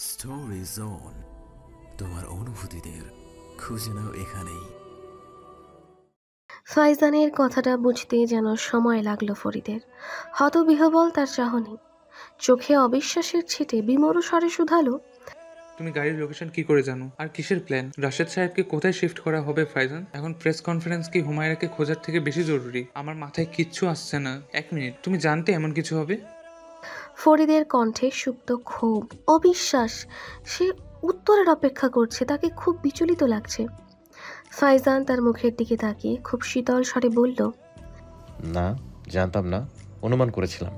Story zone, তোমার অনুভূতিদের খুঁজে নাও এখানেই। ফাইজানের কথাটা বুঝতে যেন সময় লাগলো ফরিদের। হতবিহ্বল তার চাহনি, চোখে অবিশ্বাসের ছিটে বিমোর স্বরে শুধালো, তুমি গাড়ির লোকেশন কি করে জানো? আর কিসের প্ল্যান? রাশেদ সাহেবকে কোথায় শিফট করা হবে ফাইজান? এখন প্রেস কনফারেন্স কি হুমায়রাকে খোঁজার থেকে বেশি জরুরি? আমার মাথায় কিচ্ছু আসছে না। এক মিনিট, তুমি জানতে এমন কিছু হবে? ফরিদের কণ্ঠে সুপ্ত ক্ষোভ, অবিশ্বাস। সে উত্তরের অপেক্ষা করছে, তাকে খুব বিচলিত লাগছে। ফাইজান তার মুখের দিকে তাকিয়ে খুব শীতল স্বরে বলল, না, জানতাম না, অনুমান করেছিলাম।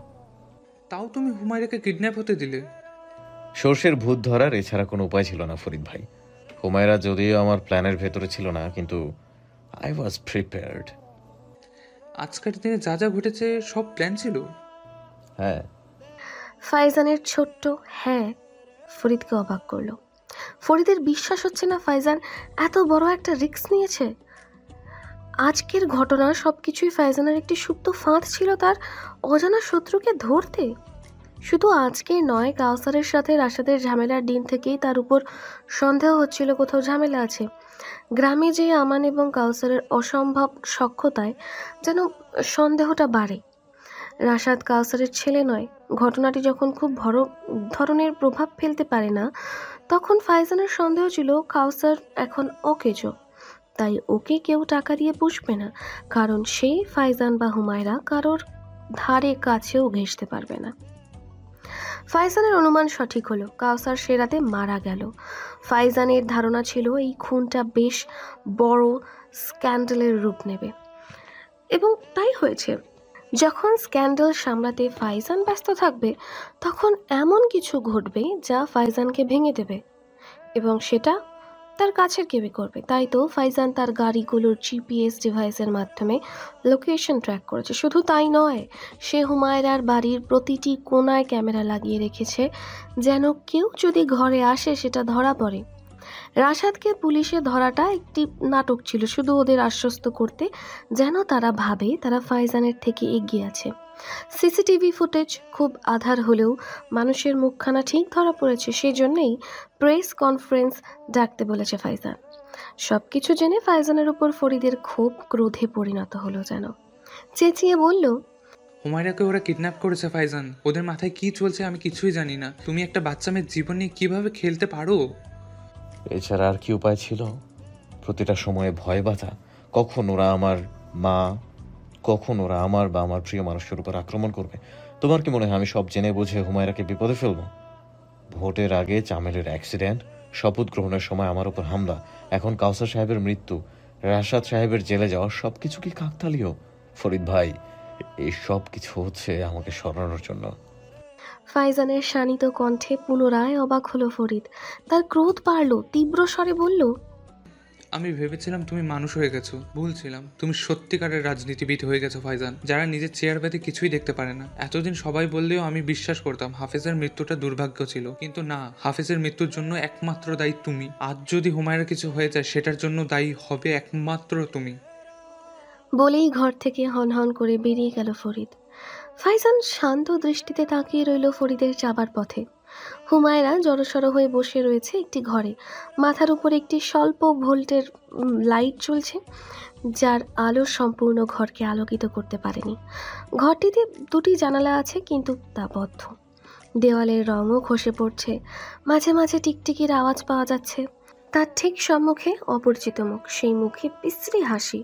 তাও তুমি হুমায়রাকে কিডন্যাপ হতে দিলে? সর্ষের ভূত ধরার এছাড়া কোনো উপায় ছিল না ফরিদ ভাই। হুমায়রা যদিও আমার প্ল্যানের ভেতরে ছিল না, কিন্তু আই ওয়াজ প্রিপেয়ার্ড। আজকের দিনে যা যা ঘটেছে সব প্ল্যান ছিল। হ্যাঁ। ফাইজানের ছোট্ট হ্যাঁ ফরিদকে অবাক করলো। ফরিদের বিশ্বাস হচ্ছে না ফাইজান এত বড় একটা রিস্ক নিয়েছে। আজকের ঘটনা সবকিছুই ফাইজানের একটি সুপ্ত ফাঁদ ছিল তার অজানা শত্রুকে ধরতে। শুধু আজকে নয়, কাউসারের সাথে রাশাদের ঝামেলার দিন থেকেই তার উপর সন্দেহ হচ্ছিল কোথাও ঝামেলা আছে। গ্রামে যে আমান এবং কাউসারের অসম্ভব সখ্যতায় যেন সন্দেহটা বাড়ে। রাশাদ কাউসারের ছেলে নয়। ঘটনাটি যখন খুব বড় ধরনের প্রভাব ফেলতে পারে না, তখন ফাইজানের সন্দেহ ছিল কাউসার এখন অকেজো, তাই ওকে কেউ টাকা দিয়ে পুষবে না, কারণ সে ফাইজান বা হুমায়রা কারোর ধারে কাছেও ঘেঁষতে পারবে না। ফাইজানের অনুমান সঠিক হলো, কাউসার সে রাতে মারা গেল। ফাইজানের ধারণা ছিল এই খুনটা বেশ বড় স্ক্যান্ডালের রূপ নেবে, এবং তাই হয়েছে। যখন স্ক্যান্ডাল সামলাতে ফাইজান ব্যস্ত থাকবে, তখন এমন কিছু ঘটবে যা ফাইজানকে ভেঙে দেবে, এবং সেটা তার কাছের কেউই করবে। তাই তো ফাইজান তার গাড়িগুলোর জিপিএস ডিভাইসের মাধ্যমে লোকেশন ট্র্যাক করেছে। শুধু তাই নয়, সে হুমায়রার বাড়ির প্রতিটি কোণায় ক্যামেরা লাগিয়ে রেখেছে, যেন কেউ যদি ঘরে আসে সেটা ধরা পড়ে। রাশাদকে পুলিশে ধরাটা একটি নাটক ছিল, শুধু ওদের আশ্বস্ত করতে, যেন তারা ভাবে তারা ফাইজানের থেকে এগিয়ে আছে। সিসিটিভি ফুটেজ খুব আধার হলেও মানুষের মুখখানা ঠিক ধরা পড়েছে, সেই জন্যেই প্রেস কনফারেন্স ডাকতে বলেছে ফাইজান। সব কিছু জেনে ফাইজানের উপর ফরিদের ক্ষোভ ক্রোধে পরিণত হলো যেন। চেঁচিয়ে বলল, হুমায়রাকে ওরা কিডন্যাপ করেছে ফাইজান। ওদের মাথায় কি চলছে আমি কিছুই জানি না। তুমি একটা বাচ্চা মেয়ের জীবন নিয়ে কিভাবে খেলতে পারো? এছাড়া আর কি উপায় ছিল? প্রতিটা সময়ে ভয় বাঁধা। কখন ওরা আমার মা, কখন ওরা আমার বা আমার প্রিয় মানুষের উপর আক্রমণ করবে। তোমার কি মনে হয় আমি সব জেনে বুঝে হুমায়রাকে বিপদে ফেলবো? ভোটের আগে চামেলের অ্যাক্সিডেন্ট, শপথ গ্রহণের সময় আমার উপর হামলা, এখন কাউসার সাহেবের মৃত্যু, রাশাদ সাহেবের জেলে যাওয়া, সবকিছু কি কাকতালীয়? ফরিদ ভাই, এই সব কিছু হচ্ছে আমাকে সরানোর জন্য। ফাইজানের শানিত কণ্ঠে পুনরায় অবাক হলো ফরিদ। তার ক্রোধ বাড়ল, তীব্র স্বরে বলল, আমি ভেবেছিলাম তুমি মানুষ হয়ে গেছো, ভুল ছিলাম। তুমি সত্যিকারের রাজনীতিবিদ হয়ে গেছো ফাইজান, যারা নিজের চেয়ার ব্যাধি কিছুই দেখতে পারে না। এতদিন সবাই বললেও আমি বিশ্বাস করতাম হাফেজের মৃত্যুটা দুর্ভাগ্য ছিল, কিন্তু না, হাফেজের মৃত্যুর জন্য একমাত্র দায়ী তুমি। আজ যদি হুমায়ুনের কিছু হয়ে যায় সেটার জন্য দায়ী হবে একমাত্র তুমি। বলেই ঘর থেকে হনহন করে বেরিয়ে গেল ফরিদ। ফাইজান শান্ত দৃষ্টিতে তাকিয়ে রইল ফরিদের যাবার পথে। হুমায়রা জড়সড় হয়ে বসে রয়েছে একটি ঘরে। মাথার উপর একটি স্বল্প ভোল্টের লাইট জ্বলছে, যার আলো সম্পূর্ণ ঘরকে আলোকিত করতে পারেনি। ঘরটিতে দুটি জানালা আছে, কিন্তু তা বদ্ধ। দেওয়ালের রঙও খসে পড়ছে, মাঝে মাঝে টিকটিকির আওয়াজ পাওয়া যাচ্ছে। তার ঠিক সম্মুখে অপরিচিত মুখ, সেই মুখে বিশ্রী হাসি।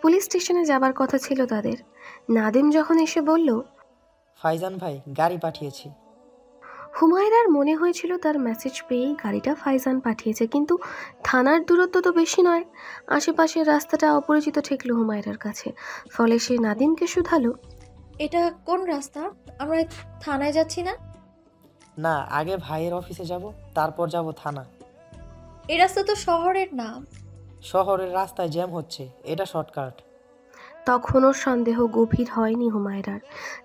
পুলিশ স্টেশনে যাবার কথা ছিল তাদের। নাদিম যখন এসে বলল, ফাইজান ভাই গাড়ি পাঠিয়েছি। হুমায়রার মনে হয়েছিল তার মেসেজ পেয়েই গাড়িটা ফাইজান পাঠিয়েছে, কিন্তু থানার দূরত্ব তো বেশি নয়। আশেপাশের রাস্তাটা অপরিচিত ঠেকলো হুমায়রার কাছে, ফলে সে নাদিমকে শুধালো, এটা কোন রাস্তা? আমরা থানায় যাচ্ছি না? না, আগে ভাইয়ের অফিসে যাব, তারপর যাব থানা। এই রাস্তা তো শহরের নাম। শহরের রাস্তায় জ্যাম হচ্ছে, এটা শর্টকাট। তখনও সন্দেহ গভীর হয়নি হুমায়রার।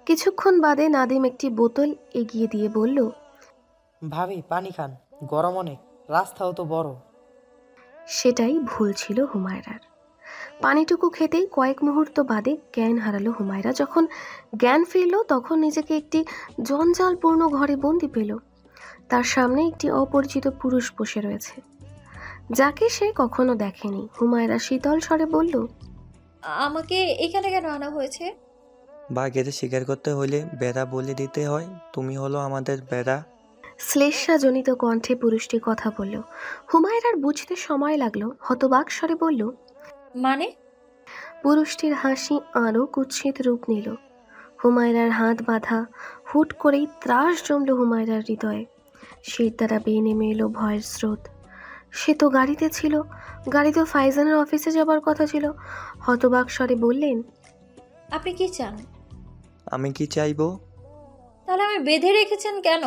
কিছুক্ষণ বাদে নাদিম একটি বোতল এগিয়ে দিয়ে বলল, ভাবি পানি খান, গরম অনেক, রাস্তাও তো বড়। সেটাই ভুল ছিল হুমায়রার। পানিটুকু খেতেই কয়েক মুহূর্ত বাদে জ্ঞান হারালো হুমায়রা। যখন জ্ঞান ফিরল, তখন নিজেকে একটি জঞ্জালপূর্ণ ঘরে বন্দি পেল। তার সামনে একটি অপরিচিত পুরুষ বসে রয়েছে, যাকে সে কখনো দেখেনি। হুমায়রা শীতল স্বরে বলল, আমাকে এখানে কেন আনা হয়েছে? বাঘের শিকার করতে হলে বেড়া বলে দিতে হয়, তুমি হলো আমাদের বেড়া। শ্লেষাজনিত কণ্ঠে পুরুষটি কথা বলল। হুমায়রার বুঝতে সময় লাগলো। হতবাক স্বরে বলল, মানে? পুরুষটির হাসি আরও কুৎসিত রূপ নিল। হুমায়রার হাত বাঁধা। হুট করেই ত্রাস জমল হুমায়রার হৃদয়ে। শীত দ্বারা বেয়ে নেমে এলো ভয়ের স্রোত। সে তো গাড়িতে ছিল, গাড়িতে ফাইজানের অফিসে যাবার কথা ছিল। হতবাক স্বরে বললেন, আপনি কি চান? আমি কি চাইবো? তাহলে আমি বেঁধে রেখেছেন কেন?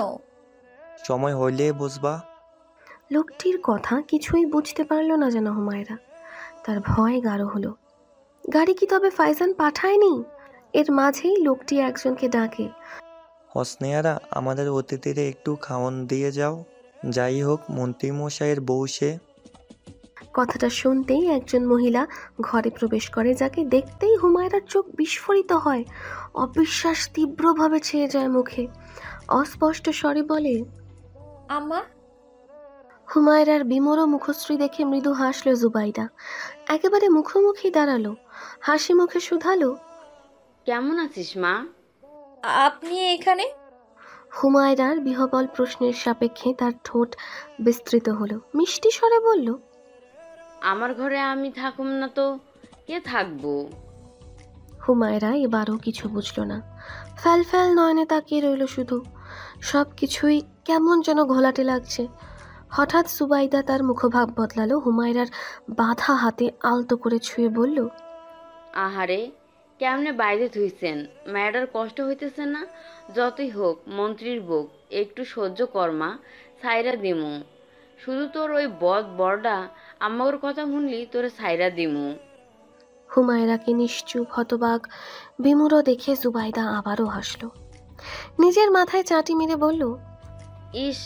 সময় হইলে বুঝবা। লোকটির কথা কিছুই বুঝতে পারল না যেন হুমায়রা। তার ভয় গাঢ় হলো। গাড়ি কি তবে ফাইজান পাঠায়নি? এর মাঝেই লোকটি একজনকে ডাকে। হসনেয়ারা, আমাদের অতিথিরে একটু খাওয়ান দিয়ে যাও। যাই হোক, মন্ত্রীমশাইয়ের বউ সে। কথাটা শুনতেই একজন মহিলা ঘরে প্রবেশ করে, যাকে দেখতেই হুমায়রার চোখ বিস্ফোরিত হয়। অবিশ্বাস তীব্রভাবে ছেয়ে যায় মুখে। অস্পষ্ট স্বরে বলে, আম্মা। হুমায়রার বিমর মুখশ্রী দেখে মৃদু হাসল জুবাইদা। একেবারে মুখোমুখি দাঁড়ালো, হাসি মুখে শুধালো, কেমন আছিস মা? আপনি এখানে? হুমায়রার বিহবল প্রশ্নের সাপেক্ষে তার ঠোঁট বিস্তৃত হলো। মিষ্টি স্বরে বলল, আমার ঘরে আমি থাকুম না তো কে থাকবো? হুমায়রা এবারও কিছু বুঝল না। ফ্যাল ফ্যাল নয়নে তাকিয়ে রইল শুধু। সব কিছুই কেমন যেন ঘোলাটে লাগছে। হঠাৎ সুবাইদা তার মুখভাব বদলালো। হুমায়রার বাঁধা হাতে আলতো করে ছুঁয়ে বলল, আহারে, কেমনে বাইরে থুইছেন? ম্যাডার কষ্ট হইতেছে না? যতই হোক মন্ত্রীর বউ, একটু সহ্য কর্মা, সাইরা দিমু। শুধু তোর ওই বড়ডা আম্মার কথা শুনলি তোরে সাইরা দিমু। হুমায়রাকে নিশ্চুপ হতবাক বিমূঢ় দেখে জুবাইদা আবারও হাসল। নিজের মাথায় চাটি মেরে বলল, ইস,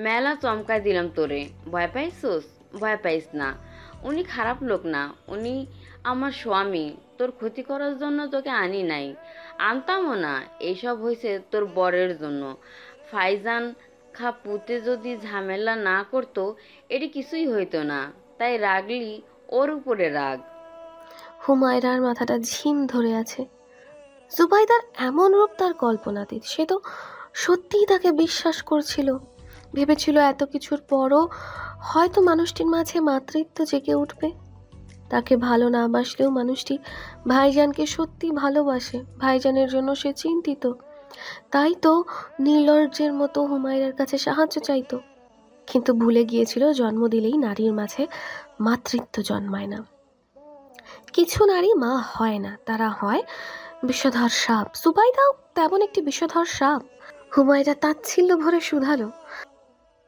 মেলা চমকায় দিলাম তোরে। ভয় পাইছোস? ভয় পাইস না, উনি খারাপ লোক না, উনি আমার স্বামী। তোর ক্ষতি করার জন্য তোকে আনি নাই, আনতামও না। এইসব হয়েছে তোর বরের জন্য। ফাইজান খা পুতে যদি ঝামেলা না করতো এটি কিছুই হইতো না। তাই রাগলি ওর উপরে রাগ। হুমায়রার মাথাটা ঝিম ধরে আছে। জুবাইদার এমন রূপ তার কল্পনাতীত। সে তো সত্যিই তাকে বিশ্বাস করছিল। ভেবেছিল এত কিছুর পরও হয়তো মানুষটির মাঝে মাতৃত্ব জেগে উঠবে। তাকে ভালো না বাসলেও মানুষটি ভাইজানকে সত্যি ভালোবাসে। ভাইজানের জন্য সে চিন্তিত। তাই তো নির্লজ্জের মতো হুমায়রার কাছে সাহায্য চাইতো। কিন্তু ভুলে গিয়েছিল জন্ম দিলেই নারীর মাঝে মাতৃত্ব জন্মায় না। কিছু নারী মা হয় না, তারা হয় বিষধর সাপ। সুবাইদাও তেমন একটি বিষধর সাপ। হুমায়রা তাচ্ছিল্য ভরে শুধালো,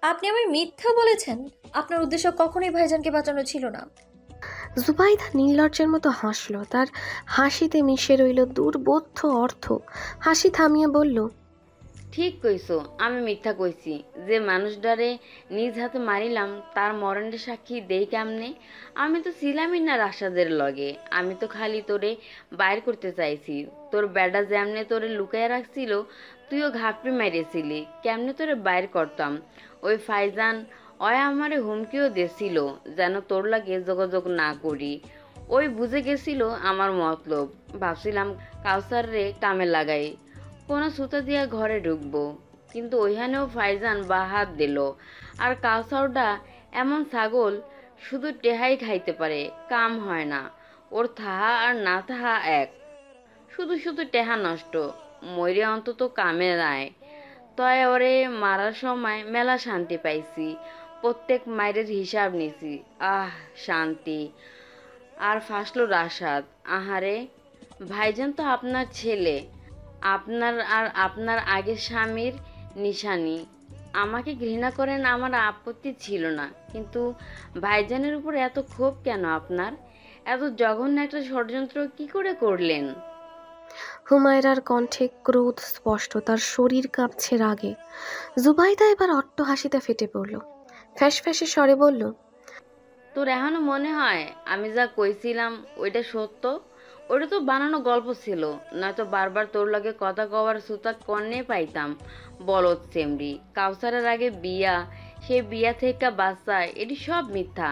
আপনি আমায় মিথ্যা বলেছেন। আপনার উদ্দেশ্য কখনোই ভাইজানকে বাঁচানো ছিল না। জুবাইদা নির্লজ্জের মতো হাসল। তার হাসিতে মিশে রইল দুর্বোধ্য অর্থ। হাসি থামিয়ে বলল, ঠিক কইছো, আমি মিথ্যা কইছি। যে মানুষটারে নিজ হাতে মারিলাম তার মরণের সাক্ষী দেই কেমনে? আমি তো ছিলামই না রাশাদের লগে। আমি তো খালি তোরে বাইর করতে চাইছি। তোর বেডা যেমনে তোরে লুকাইয়া রাখছিল, তুইও ঘাপড়ি মারিয়েছিলি। কেমনে তোরে বাইর করতাম? ওই ফাইজান ওই আমারে হুমকিও দিয়েছিল যেন তোর লাগে যোগাযোগ না করি। ওই বুঝে গেছিল আমার মতলব। ভাবছিলাম কাউসার রে কামে লাগাই, কোনো সুতো দিয়া ঘরে ঢুকবো। কিন্তু ওইখানেও ফাইজান বাহাত দিল। আর কাউসারটা এমন ছাগল, শুধু টেহাই খাইতে পারে, কাম হয় না। ওর থাহা আর না থাহা এক। শুধু শুধু টেহা নষ্ট, মরে অন্তত কামে নাই। তয় ওরে মারার সময় মেলা শান্তি পাইছি। প্রত্যেক মায়ের হিসাব নিছি। আহ, শান্তি। আর ফাঁসলো রাশাদ। আহারে, ভাইজান তো আপনার ছেলে, আপনার আর আপনার আগের স্বামীর নিশানি। আমাকে ঘৃণা করেন আমার আপত্তি ছিল না, কিন্তু ভাইজানের উপর এত ক্ষোভ কেন আপনার? এত জঘন্য একটা ষড়যন্ত্র কি করে করলেন? হুমায়রার কণ্ঠে ক্রোধ স্পষ্ট, তার শরীর কাঁপছে রাগে। জুবাইদা এবার অট্ট হাসিতে ফেটে পড়ল। ফ্যাস ফ্যাসে স্বরে বলল, তোর এখনো মনে হয় আমি যা কইছিলাম ওইটা সত্য? ওটা তো বানানো গল্প ছিল, নয়তো বারবার তোর লগে কথা কওয়ার সুতা কন্যে পাইতাম। বলদ চেমড়ি, কাউসারের আগে বিয়া, সেই বিয়া থেকে বাচ্চা, এটি সব মিথ্যা।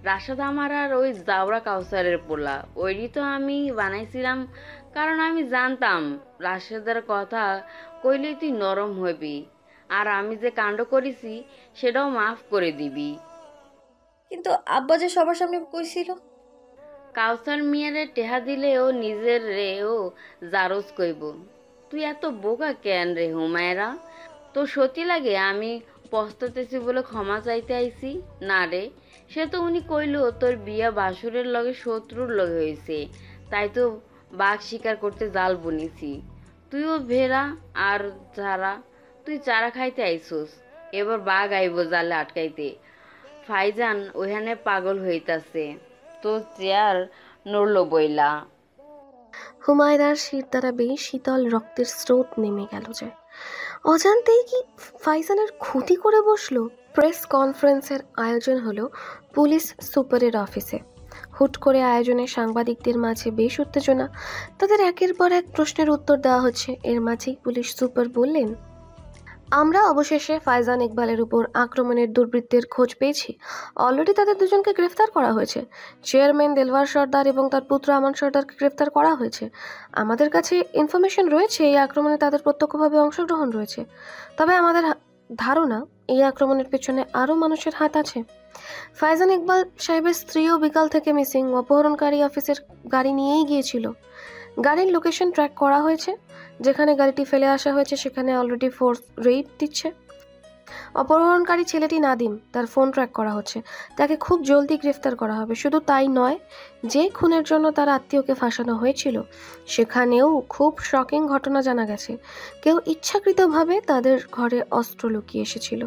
রাশাদ আমার আর ওই জাউরা কাউসারের পোলা, ওইটি তো আমি বানাইছিলাম কারণ আমি জানতাম রাশেদের কথা কইলেই তুই নরম হবি, আর আমি যে কাণ্ড করেছি সেটাও মাফ করে দিবি। কিন্তু আব্বা যে সবার সামনে কইছিল। কাউসার মিয়ারে টেহা দিলে ও নিজের রে ও জারজ কইব। তুই এত বোকা কেন রে হুমায়রা? তোর সত্যি লাগে আমি পস্তাতেছি বলে ক্ষমা চাইতে আইছি? না রে, সে তো উনি কইলো তোর বিয়া বাসুরের লগে শত্রুর লগে হয়েছে, তাই তো বাঘ শিকার করতে জাল বুনিছি। তুইও ভেড়া আর যারা, তুই চারা খাইতে আইসোস, এবার বাঘ আইব জালে আটকাইতে। ফাইজান ওখানে পাগল হইতাছে, তো চেয়ার নড়ল বইলা। হুমায়রার শির দ্বারা বেশ শীতল রক্তের স্রোত নেমে গেল যে অজান্তেই কি ফাইজানের ক্ষতি করে বসলো। প্রেস কনফারেন্সের আয়োজন হলো পুলিশ সুপারের অফিসে। হুট করে আয়োজনে সাংবাদিকদের মাঝে বেশ উত্তেজনা। তাদের একের পর এক প্রশ্নের উত্তর দেওয়া হচ্ছে। এর মাঝেই পুলিশ সুপার বললেন, আমরা অবশেষে ফাইজান ইকবালের উপর আক্রমণের দুর্বৃত্তের খোঁজ পেয়েছি। অলরেডি তাদের দুজনকে গ্রেফতার করা হয়েছে। চেয়ারম্যান দেলওয়ার সর্দার এবং তার পুত্র আমান সর্দারকে গ্রেফতার করা হয়েছে। আমাদের কাছে ইনফরমেশন রয়েছে এই আক্রমণে তাদের প্রত্যক্ষভাবে অংশগ্রহণ রয়েছে, তবে আমাদের ধারণা এই আক্রমণের পেছনে আরও মানুষের হাত আছে। ফাইজান ইকবাল সাহেবের স্ত্রীও বিকাল থেকে মিসিং। অপহরণকারী অফিসের গাড়ি নিয়েই গিয়েছিল। গাড়ির লোকেশন ট্র্যাক করা হয়েছে। যেখানে গাড়িটি ফেলে আসা হয়েছে সেখানে অলরেডি ফোর্স রেইড দিচ্ছে। অপহরণকারী ছেলেটি নাদিম, তার ফোন ট্র্যাক করা হচ্ছে। তাকে খুব জলদি গ্রেফতার করা হবে। শুধু তাই নয়, যে খুনের জন্য তার আত্মীয়কে ফাঁসানো হয়েছিল সেখানেও খুব শকিং ঘটনা জানা গেছে। কেউ ইচ্ছাকৃতভাবে তাদের ঘরে অস্ত্র লুকিয়ে এসেছিল।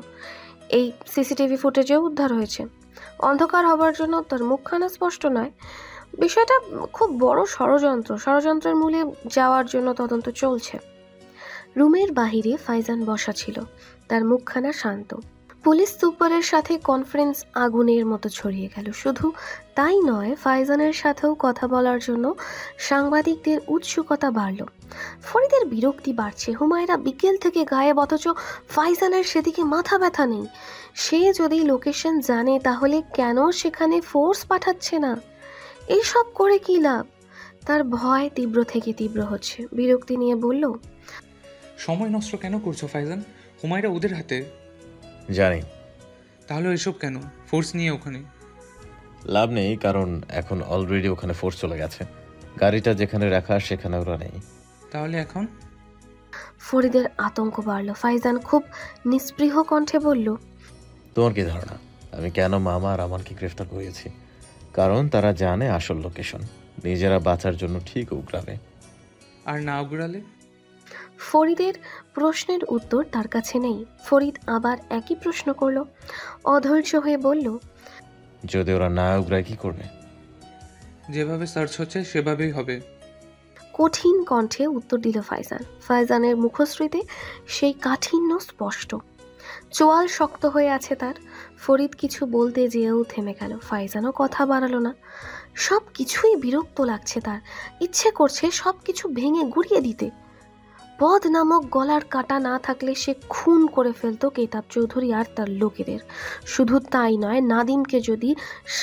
এই সিসিটিভি ফুটেজেও উদ্ধার হয়েছে। অন্ধকার হবার জন্য তার মুখখানা স্পষ্ট নয়। বিষয়টা খুব বড় ষড়যন্ত্রের মূলে যাওয়ার জন্য তদন্ত চলছে। রুমের বাহিরে ফাইজান বসা ছিল, তার মুখখানা শান্ত। পুলিশ সুপারের সাথে কনফারেন্স আগুনের মতো ছড়িয়ে গেল। শুধু তাই নয়, ফাইজানের সাথেও কথা বলার জন্য সাংবাদিকদের উৎসুকতা বাড়ল। ফরিদের বিরক্তি বাড়ছে। হুমায়রা বিকেল থেকে গায়েব, অথচ ফাইজানের সেদিকে মাথা ব্যথা নেই। সে যদি লোকেশন জানে তাহলে কেন সেখানে ফোর্স পাঠাচ্ছে না? এইসব করে কি লাভ? তার ভয় তীব্র থেকে তীব্র হচ্ছে। বিরক্তি নিয়ে বলল, সময় নষ্ট কেন করছো ফাইজান? হুমায়রা ওদের হাতে। জানি। তাহলে এসব কেন ফোর্স নিয়ে ওখানে? লাভ নেই, কারণ এখন অলরেডি ওখানে ফোর্স চলে গেছে। গাড়িটা যেখানে রাখা সেখানে ওরা নেই। তাহলে এখন? ফরিদের আতঙ্ক বাড়ল। ফাইজান খুব নিস্পৃহ কণ্ঠে বলল, তোমার কি ধারণা আমি কেন মামা আর আমানকে গ্রেফতার করেছি? কারণ তারা জানে আসল লোকেশন। নিজেরা বাঁচার জন্য ঠিক উগড়াবে। আর না উগড়ালে? ফরিদের প্রশ্নের উত্তর তার কাছে নেই। ফরিদ আবার একই প্রশ্ন করল। অধৈর্য হয়ে বলল, যদি ওরা না উগড়ায় কি করবে? যেভাবে সার্চ হচ্ছে সেভাবেই হবে। কঠিন কণ্ঠে উত্তর দিল ফাইজান। ফাইজানের মুখশ্রীতে সেই কাঠিন্য স্পষ্ট। চোয়াল শক্ত হয়ে আছে তার। ফরিদ কিছু বলতে যেয়েও থেমে গেল। ফাইজানও কথা বাড়ালো না। সব কিছুই বিরক্ত লাগছে তার। ইচ্ছে করছে সব কিছু ভেঙে গুড়িয়ে দিতে। পদ নামক গলার কাটা না থাকলে সে খুন করে ফেলতো কেতাব চৌধুরী আর তার লোকেদের। শুধু তাই নয়, নাদিমকে যদি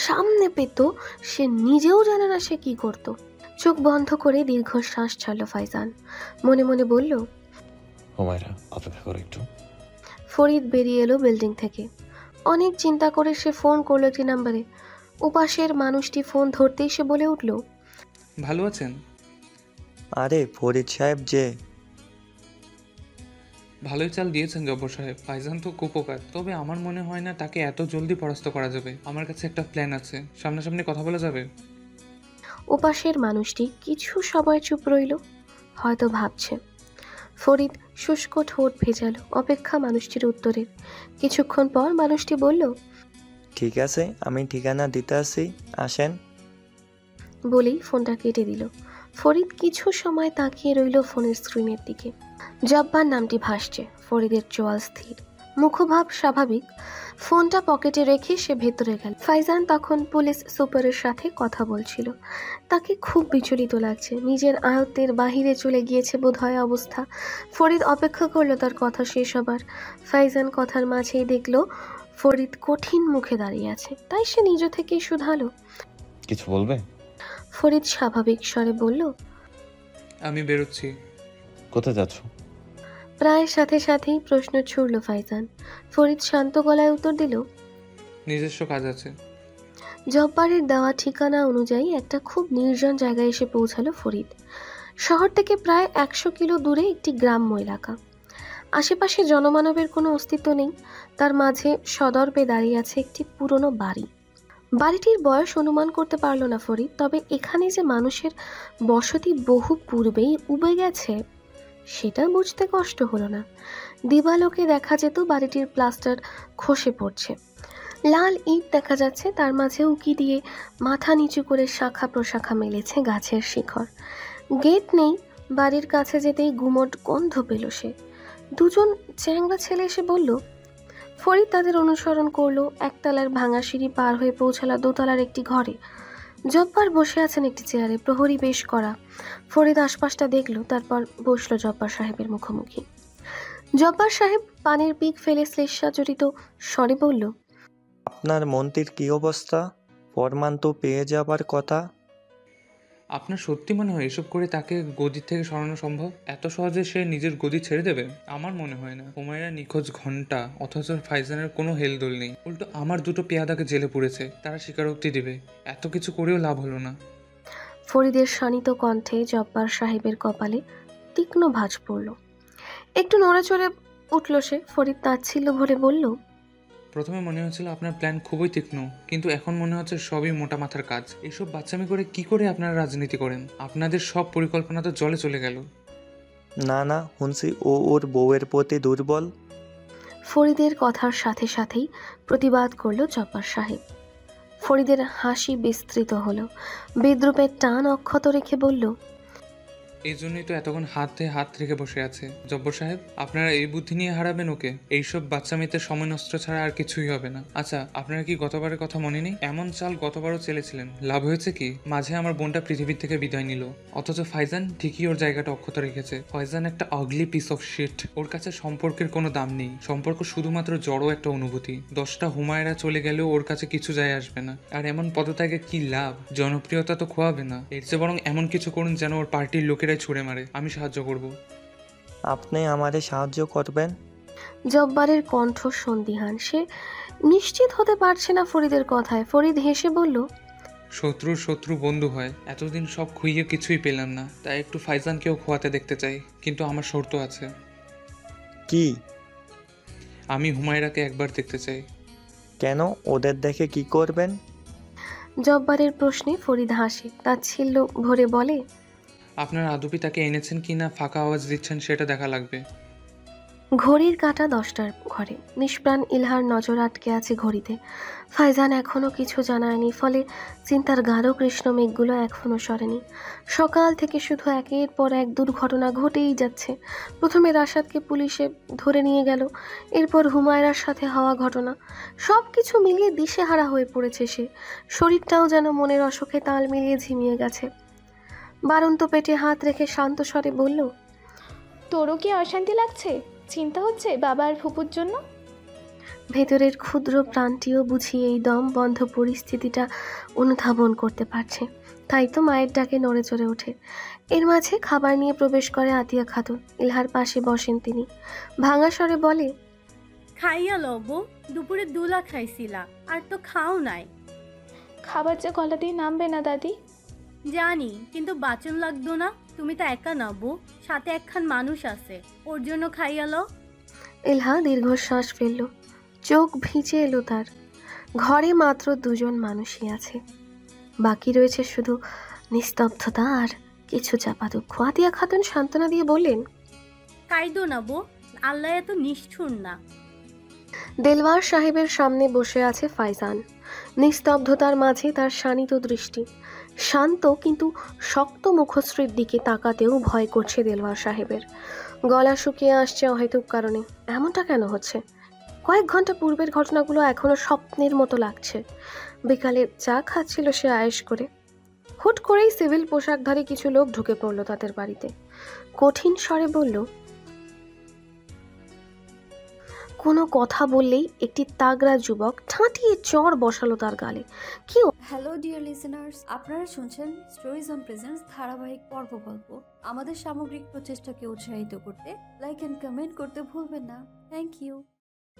সামনে পেত সে নিজেও জানে না সে কি করত। চোখ বন্ধ করে দীর্ঘশ্বাস ছাড়ল ফাইজান। মনে মনে বলল, হুমায়রা অপেক্ষা করো একটু। ফরিদ বেরিয়ে এলো বিল্ডিং থেকে। অনেক চিন্তা করে সে ফোন করলো একটি নাম্বারে। উপাসের মানুষটি ফোন ধরতেই সে বলে উঠল, ভালো আছেন? আরে ফরিদ সাহেব যে। ভালোই চাল দিয়েছেন জব্বর সাহেব। ফাইজান তো কুপোকার, তবে আমার মনে হয় না তাকে এত জলদি পরাস্ত করা যাবে। আমার কাছে একটা প্ল্যান আছে, সামনাসামনি কথা বলা যাবে। উপাসের মানুষটি কিছু সময় চুপ রইল, হয়তো ভাবছে। ফরিদ শুষ্ক ঠোঁট ভেজালো, অপেক্ষা মানুষটির উত্তরের। কিছুক্ষণ পর মানুষটি বলল, ঠিক আছে, আমি ঠিকানা দিতে আসি, আসেন। বলেই ফোনটা কেটে দিল। ফরিদ কিছু সময় তাকিয়ে রইল ফোনের স্ক্রিনের দিকে। জব্বার নামটি ভাসছে। ফরিদের চোয়াল স্থির। মুখভাব স্বাভাবিক। ফোনটা পকেটে রেখে সে ভেতরে গেল। ফাইজান তখন পুলিশ সুপারের সাথে কথা বলছিল। তাকে খুব বিচলিত লাগছে, নিজের আয়ত্তের বাহিরে চলে গিয়েছে বোধহয় অবস্থা। ফরিদ অপেক্ষা করলো তার কথা শেষ হবার। ফাইজান কথার মাঝেই দেখলো ফরিদ কঠিন মুখে দাঁড়িয়ে আছে, তাই সে নিজ থেকেই শুধালো। কিছু বলবে? ফরিদ স্বাভাবিক স্বরে বলল, আমি বেরোচ্ছি। কোথায় যাচ্ছ? প্রায় সাথে সাথেই প্রশ্ন ছুড়ল ফাইজান। ফরিদ শান্ত গলায় উত্তর দিল, নিজস্ব কাজ আছে। জব্বারের দেওয়া ঠিকানা অনুযায়ী একটা খুব নির্জন জায়গায় এসে পৌঁছালো ফরিদ। শহর থেকে প্রায় 100 কিলো দূরে একটি গ্রাম্য এলাকা। আশেপাশে জনমানবের কোনো অস্তিত্ব নেই। তার মাঝে সদর্পে দাঁড়িয়ে আছে একটি পুরনো বাড়ি। বাড়িটির বয়স অনুমান করতে পারল না ফরিদ, তবে এখানে যে মানুষের বসতি বহু পূর্বেই উবে গেছে সেটা বুঝতে কষ্ট হলো না। দিবালোকে দেখা যেত বাড়িটির প্লাস্টার খসে পড়ছে। লাল ইট দেখা যাচ্ছে, তার মাঝে উকি দিয়ে মাথা নিচু করে শাখা প্রশাখা মেলেছে গাছের শিখর। গেট নেই। বাড়ির কাছে যেতেই গুমট গন্ধ পেল সে। দুজন চ্যাংড়া ছেলে এসে বলল। ফরিদ তাদের অনুসরণ করলো। একতলার ভাঙা সিঁড়ি পার হয়ে পৌঁছালো দোতলার একটি ঘরে। জব্বার বসে আছেন একটি চেয়ারে, প্রহরী বেশ করা। ফরিদ আশপাশটা দেখলো, তারপর বসলো জব্বার সাহেবের মুখোমুখি। জব্বার সাহেব পানির পিক ফেলে শ্লেষাজড়িত স্বরে বলল, আপনার মন্ত্রীর কী অবস্থা? ফরমান তো পেয়ে যাবার কথা। আপনার সত্যি মনে হয় এসব করে তাকে গদি থেকে সরানো সম্ভব? এত সহজে সে নিজের গদি ছেড়ে দেবে? আমার মনে হয় না। হুমায়রা নিখোঁজ ঘন্টা, অথচ ফাইজানের কোনো হেলদোল নেই। উল্টো আমার দুটো পেয়াদাকে জেলে পুড়েছে, তারা স্বীকারোক্তি দিবে। এত কিছু করেও লাভ হলো না। ফরিদের শানিত কণ্ঠে জব্বার সাহেবের কপালে তীক্ষ্ণ ভাঁজ পড়ল। একটু নড়েচড়ে উঠল সে। ফরিদ তাচ্ছিল্য ভরে বলল, প্রথমে মনে হচ্ছিল আপনার প্ল্যান খুবই তীক্ষ্ণ, কিন্তু এখন মনে হচ্ছে সবই মোটা মাথার কাজ। এসব বাচ্চামি করে কি করে আপনারা রাজনীতি করেন? আপনাদের সব পরিকল্পনা তো জলে চলে গেল। না না, শুনছি ও ওর বউয়ের প্রতি দুর্বল। ফরিদের কথার সাথে সাথেই প্রতিবাদ করল জব্বার সাহেব। ফরিদের হাসি বিস্তৃত হলো। বিদ্রুপের টান অক্ষত রেখে বলল, এই জন্যই তো এতক্ষণ হাতে হাত রেখে বসে আছে। জব্বর সাহেব, আপনারা এই বুদ্ধি নিয়ে হারাবেন ওকে? এইসব বাচ্চামিতে সময় নষ্ট ছাড়া আর কিছুই হবে না। আচ্ছা, আপনারা কি গতবারের কথা মনে নেই? এমন চাল গতবারও চেলেছিলেন, লাভ হয়েছে কি? মাঝে আমার বোনটা পৃথিবীর থেকে বিদায় নিল, অথচ ফাইজান ঠিকই ওর জায়গাটা অক্ষত রেখেছে। ফাইজান একটা আগলি পিস অফ শিট। ওর কাছে সম্পর্কের কোনো দাম নেই। সম্পর্ক শুধুমাত্র জড়ো একটা অনুভূতি। 10টা হুমায়রা চলে গেলেও ওর কাছে কিছু যায় আসবে না। আর এমন পদত্যাগে কি লাভ? জনপ্রিয়তা তো খোয়াবে না। এর চেয়ে বরং এমন কিছু করুন যেন ওর পার্টির লোকেরা ছুড়ে মারে। আমি সাহায্য করব। আপনি আমাদের সাহায্য করবেন? জব্বারের কণ্ঠ সন্দিহান। সে নিশ্চিত হতে পারছে না ফরিদের কথায়। ফরিদ হেসে বলল, শত্রুর শত্রু বন্ধু হয়। এতদিন সব খুইয়ে কিছুই পেলাম না, তাই একটু ফাইজানকেও খোয়াতে দেখতে চাই। কিন্তু আমার শর্ত আছে। কি? আমি হুমায়রাকে একবার দেখতে চাই। কেন? ওদের দেখে কি করবেন? জব্বারের প্রশ্নে ফরিদ হাসে। তাচ্ছিল্য ভরে বলে, আপনার আদপি তাকে এনেছেন কি না ফাঁকা আওয়াজ দিচ্ছেন সেটা দেখা লাগবে। ঘড়ির কাঁটা 10টার ঘরে। নিষ্প্রাণ ইলহার নজর আটকে আছে ঘড়িতে। ফাইজান এখনও কিছু জানায়নি, ফলে চিন্তার গাঢ় কৃষ্ণ মেঘগুলো এখনও সরেনি। সকাল থেকে শুধু একের পর এক দুর্ঘটনা ঘটেই যাচ্ছে। প্রথমে রাশাদকে পুলিশে ধরে নিয়ে গেল, এরপর হুমায়রার সাথে হওয়া ঘটনা। সব কিছু মিলিয়ে দিশেহারা হয়ে পড়েছে সে। শরীরটাও যেন মনের অসুখে তাল মিলিয়ে ঝিমিয়ে গেছে। বারন্ত পেটে হাত রেখে শান্ত স্বরে বলল, তোরও কি অশান্তি লাগছে? চিন্তা হচ্ছে বাবা আর ফুপুর জন্য? ভেতরের ক্ষুদ্র প্রাণটিও বুঝি এই দম বন্ধ পরিস্থিতিটা অনুধাবন করতে পারছে। তাই তো মায়ের ডাকে নড়ে চড়ে ওঠে। এর মাঝে খাবার নিয়ে প্রবেশ করে আতিয়া খাতুন। ইলহার পাশে বসেন তিনি। ভাঙা স্বরে বলে, খাইয়া লব, দুপুরে দুলা খাইছিলা, আর তো খাও নাই। খাবার যে গলা দিয়ে নামবে না দাদি। জানি, কিন্তু বাচন লাগতো না। তুমি তো একা নাবো, সাথে একখান মানুষ আছে, ওর জন্য খাইয়া লও। ইলহা দীর্ঘশ্বাস ফেলল। চোখ ভিজে এলো তার। ঘরে মাত্র দুজন মানুষই আছে, বাকি রয়েছে শুধু নিস্তব্ধতা আর কিছু চাপা দুঃখ। আতিয়া খাতুন সান্ত্বনা দিয়ে বললেন, কাইদো নাবো, আল্লাহ এত নিষ্ঠুর না। দেলওয়ার সাহেবের সামনে বসে আছে ফাইজান। নিস্তব্ধতার মাঝে তার শানিত দৃষ্টি। শান্ত কিন্তু শক্ত মুখশ্রীর দিকে তাকাতেও ভয় করছে দেলওয়ার সাহেবের। গলা শুকিয়ে আসছে অহেতুক কারণে। এমনটা কেন হচ্ছে? কয়েক ঘন্টা পূর্বের ঘটনাগুলো এখনো স্বপ্নের মতো লাগছে। বিকালে চা খাচ্ছিল সে আয়েশ করে, হুট করেই সিভিল পোশাকধারী কিছু লোক ঢুকে পড়লো তাদের বাড়িতে। কঠিন স্বরে বলল, কোনো কথা বললেই একটি তাগড়া যুবক ঠাঁটিয়ে চড় বসালো তার গালে। কি হ্যালো ডিয়ার লিসেনার্স, আপনারা শুনছেন স্টোরিজ অন প্রেজেন্স ধারাবাহিক পর্ব গল্প। আমাদের সামগ্রিক প্রচেষ্টাকে উৎসাহিত করতে লাইক এন্ড কমেন্ট করতে ভুলবেন না। Thank you.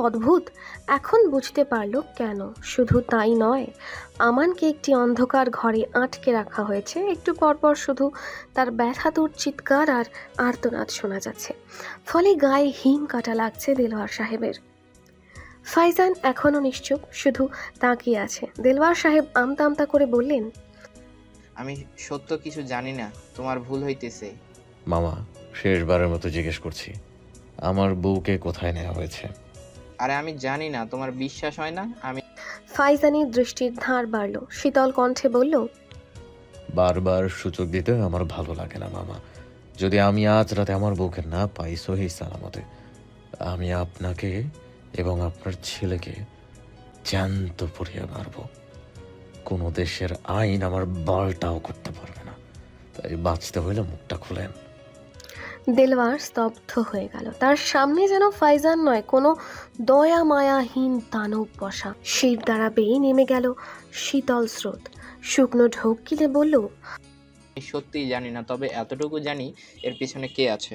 অদ্ভুত, এখন বুঝতে পারলো কেন। শুধু তাই নয়, আমানকে একটি অন্ধকার ঘরে আটকে রাখা হয়েছে। একটু পরপর শুধু তার ব্যথাতুর চিৎকার আর আর্তনাদ শোনা যাচ্ছে, ফলে গায়ে হিম কাটা লাগছে দেলোয়ার সাহেবের। ফাইজান এখনো নিশ্চুপ, শুধু তাকিয়ে আছে। দেলোয়ার সাহেব আমতা আমতা করে বললেন, আমি সত্য কিছু জানি না, তোমার ভুল হইতেছে। মামা, শেষবারের মতো জিজ্ঞেস করছি, আমার বউকে কোথায় নেওয়া হয়েছে? আরে আমি জানি না, তোমার বিশ্বাস হয় না? আমি ফাইজানের দৃষ্টির ধার বাড়ল, শীতল কণ্ঠে বলল, বারবার সূচক দিতে আমার ভালো লাগে না মামা। যদি আমি আজ রাতে আমার বউকে না পাই সহি সালামতে, আমি আপনাকে এবং আপনার ছেলেকে জ্যান্ত পুড়িয়ে মারব। কোনো দেশের আইন আমার বালটাও করতে পারবে না। তাই বাঁচতে হইলে মুখটা খুলেন। দেলোয়ার স্তব্ধ হয়ে গেল। তার সামনে যেন ফাইজান নয়, কোনো দয়া মায়াহীন দানব বসা। শির দ্বারা বেয়ে নেমে গেল শীতল স্রোত। শুকনো ঢোক গিলে বলল, সত্যিই জানি না, তবে এতটুকু জানি এর পিছনে কে আছে।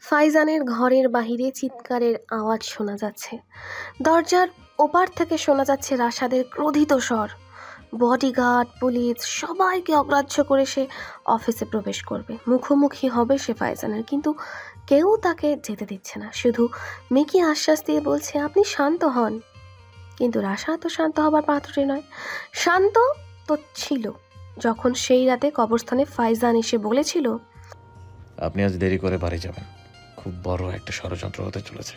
ফাইজানের ঘরের বাহিরে চিৎকারের আওয়াজ শোনা যাচ্ছে। দরজার ওপার থেকে শোনা যাচ্ছে রাশাদের ক্রোধিত স্বর। বডিগার্ড, পুলিশ সবাইকে অগ্রাহ্য করে সে অফিসে প্রবেশ করবে। মুখোমুখি হবে সে ফাইজানের, কিন্তু কেউ তাকে যেতে দিচ্ছে না। শুধু মেকি আশ্বাস দিয়ে বলছে, আপনি শান্ত হন। কিন্তু রাশা তো শান্ত হবার পাত্রী নয়। শান্ত তো ছিল যখন সেই রাতে কবরস্থানে ফাইজান এসে বলেছিল, আপনি আজ দেরি করে বাড়ি যাবেন, খুব বড় একটা ষড়যন্ত্র হতে চলেছে,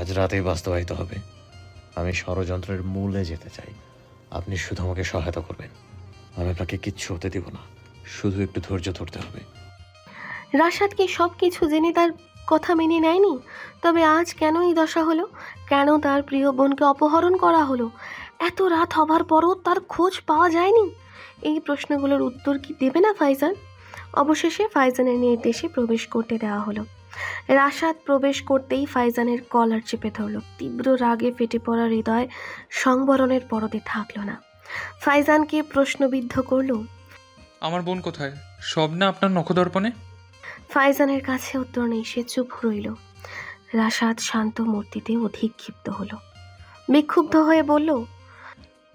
আজ রাতেই বাস্তবায়িত হবে। আমি ষড়যন্ত্রের মূলে যেতে চাই, আপনি শুধু আমাকে সহায়তা করবেন। আমি আপনাকে কিচ্ছু হতে দিব না, শুধু একটু ধৈর্য ধরতে হবে। রাশাদ কি সব কিছু জেনে তার কথা মেনে নেয়নি? তবে আজ কেন এই দশা হলো? কেন তার প্রিয় বোনকে অপহরণ করা হলো? এত রাত হবার পরও তার খোঁজ পাওয়া যায়নি। এই প্রশ্নগুলোর উত্তর কি দেবে না ফাইজান? অবশেষে ফাইজানের নির্দেশে প্রবেশ করতে দেওয়া হলো। রাশাদ প্রবেশ করতেই ফাইজানের কলার চেপে ধরল। তীব্র রাগে ফেটে পড়া হৃদয় সংবরণের পরতে থাকলো না। ফাইজানকে প্রশ্নবিদ্ধ করল, আমার বোন কোথায়? সব না আপনার নখদর্পণে? ফাইজানের কাছে উত্তর নেই, সে চুপ রইল। রাশাদ শান্ত মূর্তিতে অধিক ক্ষিপ্ত হলো, বিক্ষুব্ধ হয়ে বলল,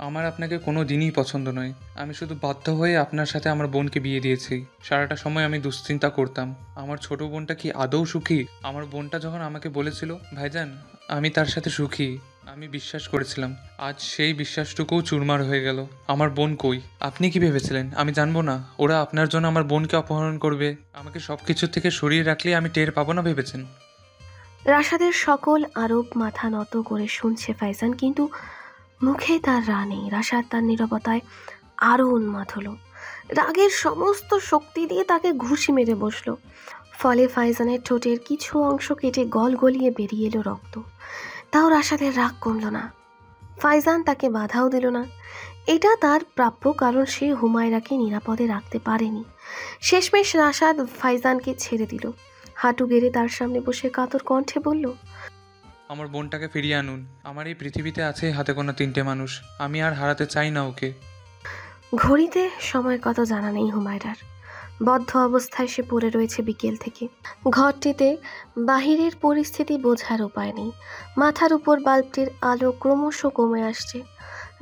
আমার আপনাকে কোনো দিনই পছন্দ নয়। আমি শুধু বাধ্য হয়ে আপনার সাথে আমার বোনকে বিয়ে দিয়েছি। সারাটা সময় আমি দুশ্চিন্তা করতাম, আমার ছোট বোনটা কি আদৌ সুখী? আমার বোনটা যখন আমাকে বলেছিল, ভাইজান আমি তার সাথে সুখী, আমি বিশ্বাস করেছিলাম। আজ সেই বিশ্বাসটুকুও চুরমার হয়ে গেল। আমার বোন কই? আপনি কি ভেবেছিলেন আমি জানবো না? ওরা আপনার জন্য আমার বোনকে অপহরণ করবে, আমাকে সব কিছু থেকে সরিয়ে রাখলে আমি টের পাবো না ভেবেছেন? রাশাদের সকল আরব মাথা নত করে শুনছে ফাইজান, কিন্তু মুখে তার রা নেই। রাশাদ তার নীরবতায় আরও উন্মাদ হলো, রাগের সমস্ত শক্তি দিয়ে তাকে ঘুষি মেরে বসলো। ফলে ফাইজানের ঠোঁটের কিছু অংশ কেটে গল গলিয়ে বেরিয়ে এলো রক্ত। তাও রাশাদের রাগ কমল না। ফাইজান তাকে বাধাও দিল না। এটা তার প্রাপ্য, কারণ সে হুমায়রাকে নিরাপদে রাখতে পারেনি। শেষমেশ রাশাদ ফাইজানকে ছেড়ে দিল। হাঁটু গেড়ে তার সামনে বসে কাতর কণ্ঠে বলল, আমার বোনটাকে ফিরিয়ে আনুন। আমার এই পৃথিবীতে আছে হাতে গোনা 3টে মানুষ, আমি আর হারাতে চাই না ওকে। ঘড়িতে সময় কত জানা নেই হুমায়রার। বদ্ধ অবস্থায় সে পড়ে রয়েছে বিকেল থেকে। ঘরটিতে বাহিরের পরিস্থিতি বোঝার উপায় নেই। মাথার উপর বাল্বটির আলো ক্রমশ কমে আসছে।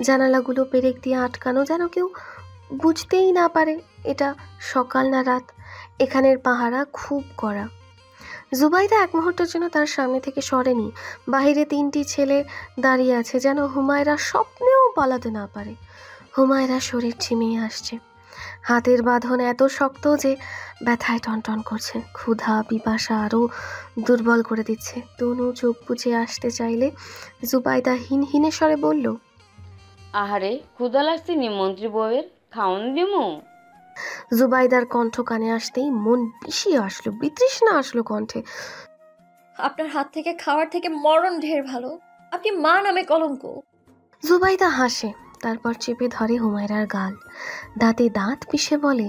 জানালাগুলো পেরেক দিয়ে আটকানো, যেন কেউ বুঝতেই না পারে এটা সকাল না রাত। এখানের পাহারা খুব কড়া। জুবাইদা এক মুহূর্তের জন্য তার সামনে থেকে সরেনি। বাহিরে 3টি ছেলে দাঁড়িয়ে আছে, যেন হুমায়রা স্বপ্নেও পালাতে না পারে। হুমায়রা শরীর ঝিমিয়ে আসছে। হাতের বাঁধন এত শক্ত যে ব্যথায় টনটন করছে। ক্ষুধা পিপাসা আরও দুর্বল করে দিচ্ছে। তনু চোখ বুজে আসতে চাইলে জুবাইদা হিনহিনে স্বরে বলল, আহারে ক্ষুধা লাগছে নি মন্ত্রী বউয়ের, খাওন দিমু? জুবাইদার কণ্ঠ কানে আসতেই মন বিষিয়ে আসলো, বিতৃষ্ণা আসলো কণ্ঠে। আপনার হাত থেকে খাওয়ার থেকে মরণ ঢের ভালো। আপনি মা নামে কলঙ্ক। জুবাইদা হাসে, তারপর চেপে ধরে হুমায়রার গাল, দাঁতে দাঁত পিষে বলে,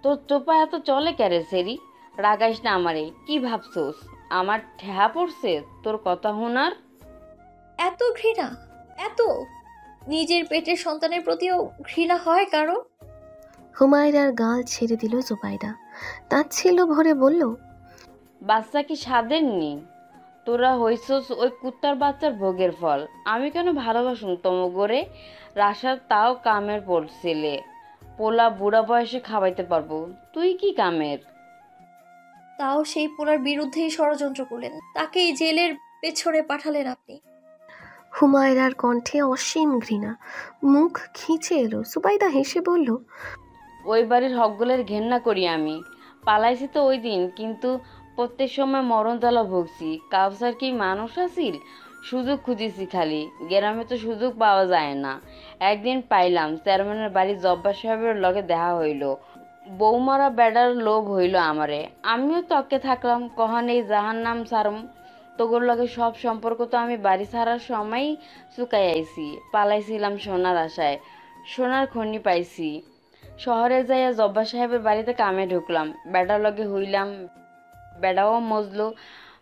তোর চোপা এত চলে ক্যারে সেরি? রাগাইস না আমারে। কি ভাবছোস আমার ঠেহা পড়ছে তোর কথা হোনার? এত ঘৃণা, এত নিজের পেটের সন্তানের প্রতিও ঘৃণা হয় কারো? হুমায়রার গাল ছেড়ে দিল জুবাইদা, তাচ্ছিল্য ভরে বলল, বাচ্চা কি স্বাদের নি? তোরা হইছস ওই কুত্তার বাচ্চার ভোগের ফল। আমি কেন ভালোবাসুম তমগরে? রাশার তাও কামের পড়ছিলে, পোলা বুড়া বয়সে খাওয়াইতে পারবো, তুই কি কামের? তাও সেই পোলার বিরুদ্ধেই ষড়যন্ত্র করলেন, তাকেই জেলের পেছনে পাঠালেন আপনি। হুমায়রার কণ্ঠে অসীম ঘৃণা, মুখ খিঁচে এলো। জুবাইদা হেসে বলল, ওই বাড়ির হকগুলের ঘেন্না করি আমি। পালাইছি তো ওই দিন, কিন্তু প্রত্যেক সময় মরণ জ্বালা ভুগছি। কাউসার কি মানুষ আছিল? সুযোগ খুঁজিছি খালি, গ্রামে তো সুযোগ পাওয়া যায় না। একদিন পাইলাম, চেয়ারম্যানের বাড়ি জব্বার সাহেবের লগে দেখা হইল। বৌমারা বেড়ার লোভ হইল আমারে। আমিও তককে থাকলাম, কখন এই জাহান নাম সারম। তোগর লগে সব সম্পর্ক তো আমি বাড়ি ছাড়ার সময়ই চুকাই আইছি। পালাইছিলাম সোনার আশায়, সোনার খনি পাইছি। শহরে যাইয়া জব্বার সাহেবের বাড়িতে কামে ঢুকলাম, বেড়ার লগে হইলাম, বেড়াও মজলো,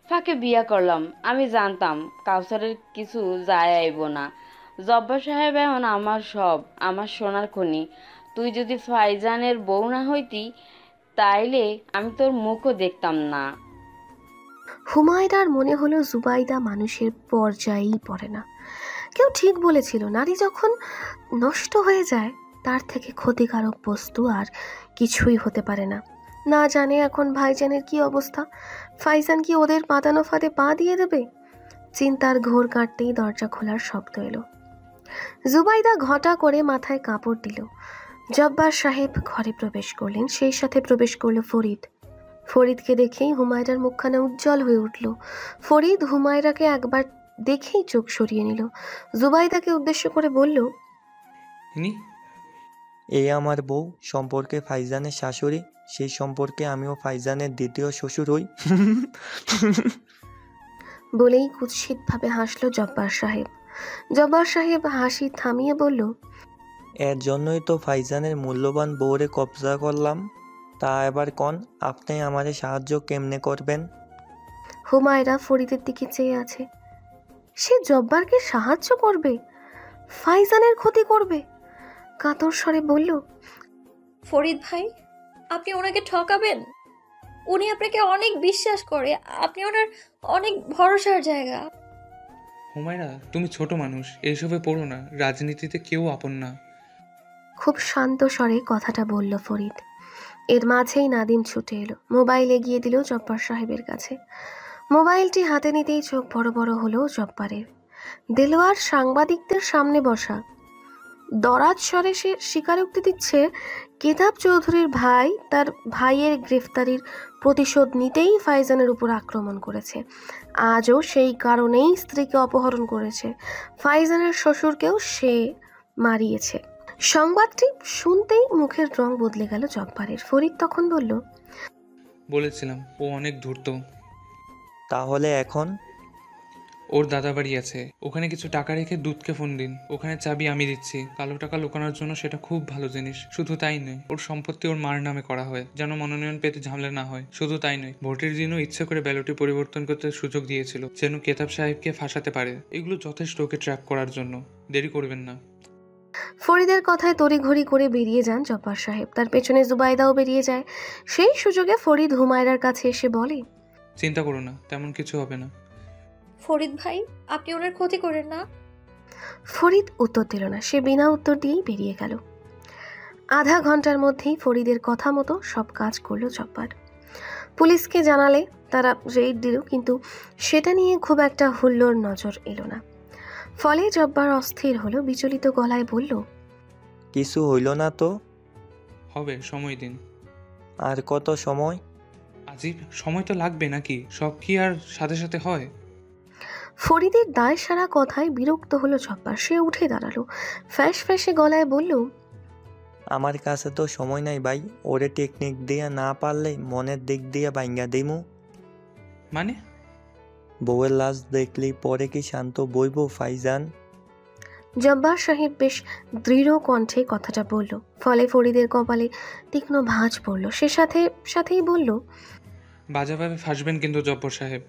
ফাঁকে বিয়া করলাম। আমি জানতাম কাউসারের কিছু যায় আইব না। জব্বার সাহেব এখন আমার সব, আমার সোনার খনি। তুই যদি ফাইজানের বউ না হইতি, তাইলে আমি তোর মুখও দেখতাম না। হুমায়রার মনে হলো জুবাইদা মানুষের পর্যায়েই পড়ে না। কেউ ঠিক বলেছিল, নারী যখন নষ্ট হয়ে যায় তার থেকে ক্ষতিকারক বস্তু আর কিছুই হতে পারে না। না জানে এখন ভাইজানের কি অবস্থা। ফাইজান কি ওদের পাতানো ফাঁদে পা দিয়ে দেবে? চিন্তার ঘোর কাটতেই দরজা খোলার শব্দ এলো। জুবাইদা ঘটা করে মাথায় কাপড় দিল। জব্বার সাহেব ঘরে প্রবেশ করলেন, সেই সাথে প্রবেশ করলো ফরিদ। ফরিদকে দেখেই হুমায়রার মুখখানা উজ্জ্বল হয়ে উঠল। ফরিদ হুমায়রাকে একবার দেখেই চোখ সরিয়ে নিল। জুবাইদাকে উদ্দেশ্য করে বলল, এই আমার বউ, সম্পর্কে ফাইজানের শাশুড়ি, সেই সম্পর্কে আমিও ফাইজানের দ্বিতীয় শ্বশুর হই। বলেই কুৎসিতভাবে হাসল জব্বার সাহেব। জব্বার সাহেব হাসি থামিয়ে বলল, এর জন্যই তো ফাইজানের মূল্যবান বউরে কবজা করলাম। তা এবার কন, আপনি আমারে সাহায্য কেমনে করবেন? হুমায়রা ফরিদের দিকে চেয়ে আছে। সে জব্বারকে সাহায্য করবে? ফাইজানের ক্ষতি করবে? কাতর স্বরে বলল, ফরিদ ভাই, আপনি ওনাকে ঠকাবেন? উনি আপনাকে অনেক বিশ্বাস করে, আপনি ওনার অনেক ভরসার জায়গা। হুমায়রা, তুমি ছোট মানুষ, এইসবে পড়ো না। রাজনীতিতে কেউ আপন না। খুব শান্ত স্বরে কথাটা বলল ফরিদ। এর মাঝেই নাদিম ছুটে এলো, মোবাইল এগিয়ে দিল জব্বার সাহেবের কাছে। মোবাইলটি হাতে নিতেই চোখ বড় বড় হলো জব্বারের। দেলোয়ার সাংবাদিকদের সামনে বসা। দরাজ স্বরে সে স্বীকারোক্তি দিচ্ছে, কেতাব চৌধুরীর ভাই তার ভাইয়ের গ্রেফতারির প্রতিশোধ নিতেই ফাইজানের উপর আক্রমণ করেছে। আজও সেই কারণেই স্ত্রীকে অপহরণ করেছে। ফাইজানের শ্বশুরকেও সে মারিয়েছে। সংবাদটি শুনতেই মুখের রং বদলে গেল জব্বারের। ফরিদ তখন বলল, বলেছিলাম ও অনেক ধূর্ত। তাহলে এখন? ওর দাদা বাড়ি আছে, ওখানে কিছু টাকা রেখে দুধকে ফোন দিন। ওখানে চাবি আমি দিচ্ছি। কালো টাকা লুকানোর জন্য সেটা খুব ভালো জিনিস। শুধু তাই নয়, ওর সম্পত্তি ওর মার নামে করা হয়, যেন মনোনয়ন পেতে ঝামেলা না হয়। শুধু তাই নয়, ভোটের দিনও ইচ্ছে করে ব্যালটে পরিবর্তন করতে সুযোগ দিয়েছিল, যেন কেতাব সাহেবকে ফাঁসাতে পারে। এগুলো যথেষ্ট ওকে ট্র্যাপ করার জন্য। দেরি করবেন না। ফরিদের কথায় তড়িঘড়ি করে বেরিয়ে যান জব্বার সাহেব। তার পেছনে জুবাইদাও বেরিয়ে যায়। সেই সুযোগে ফরিদ হুমায়রার কাছে এসে বলে, চিন্তা করো না, তেমন কিছু হবে না। ফরিদ ভাই, আপনি ওনার ক্ষতি করেন না। ফরিদ উত্তর দিল না, সে বিনা উত্তর দিয়েই বেরিয়ে গেল। আধা ঘন্টার মধ্যেই ফরিদের কথা মতো সব কাজ করলো জব্বার। পুলিশকে জানালে তারা রেড দিল, কিন্তু সেটা নিয়ে খুব একটা হুল্লোর নজর এলো না। ফলে জব্বার অস্থির হলো, বিচলিত গলায় বলল, কিছু হইল না তো? হবে, সময় দিন। আর কত সময়? আজিব, সময় তো লাগবে নাকি? সব কি আর সাথে সাথে হয়? ফরিদের দায় সারা কথায় বিরক্ত হলো জব্বার। সে উঠে দাঁড়ালো, ফ্যাস ফ্যাসে গলায় বলল, আমার কাছে তো সময় নাই ভাই। ওরে টেকনিক দিয়ে না পারলে মনের দিক দিয়ে বাইঙ্গা দিমু। মানে? বউয়ের লাশ দেখলেই পরে কি শান্ত বইব ফাইজান? জব্বার সাহেব বেশ দৃঢ় কণ্ঠে কথাটা বলল, ফলে ফরিদের কপালে তীক্ষ্ণ ভাঁজ পড়ল। সে সাথেই বলল, বাজাভাবে ফাঁসবেন কিন্তু জব্বর সাহেব।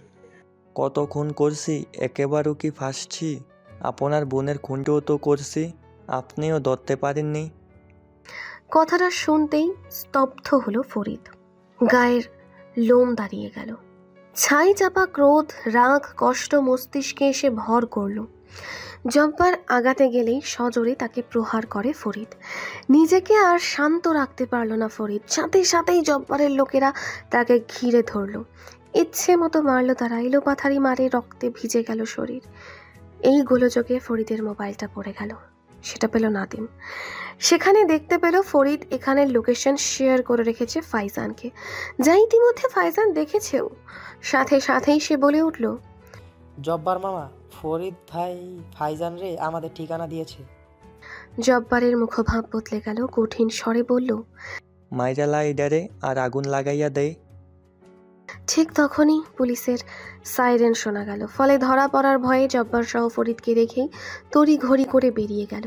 কত খুন করছি, একেবারও কি ফাঁসছি? আপনার বোনের খুনটাও তো করছি, আপনিও ধরতে পারেননি। কথাটা শুনতেই স্তব্ধ হলো ফরিদ। গায়ের লোম দাঁড়িয়ে গেল। ছাই চাপা ক্রোধ, রাগ, কষ্ট মস্তিষ্কে এসে ভর করল। জব্বার আগাতে গেলেই সজোরে তাকে প্রহার করে ফরিদ। নিজেকে আর শান্ত রাখতে পারল না ফরিদ। সাথেই জব্বারের লোকেরা তাকে ঘিরে ধরল। ইচ্ছে মতো মারল তারা। এলোপাথারি মারে রক্তে ভিজে গেল শরীর। এই গোলযোগে ফরিদের মোবাইলটা পড়ে গেল। সেটা পেল নাদিম। সেখানে দেখতে পেল ফরিদ এখানের লোকেশন শেয়ার করে রেখেছে ফাইজানকে, যা ইতিমধ্যে ফাইজান দেখেছেও। সাথেই সে বলে উঠল, জব্বার মামা, ফরিদ ভাই ফাইজান রে আমাদের ঠিকানা দিয়েছে। জব্বারের মুখভাব বদলে গেল। কঠিন স্বরে বলল, মাইরা লাইডারে আর আগুন লাগাইয়া দেয়। ঠিক তখনই পুলিশের সাইরেন শোনা গেল। ফলে ধরা পড়ার ভয়ে জব্বার সহ ফরিদকে রেখেই তড়িঘড়ি করে বেরিয়ে গেল।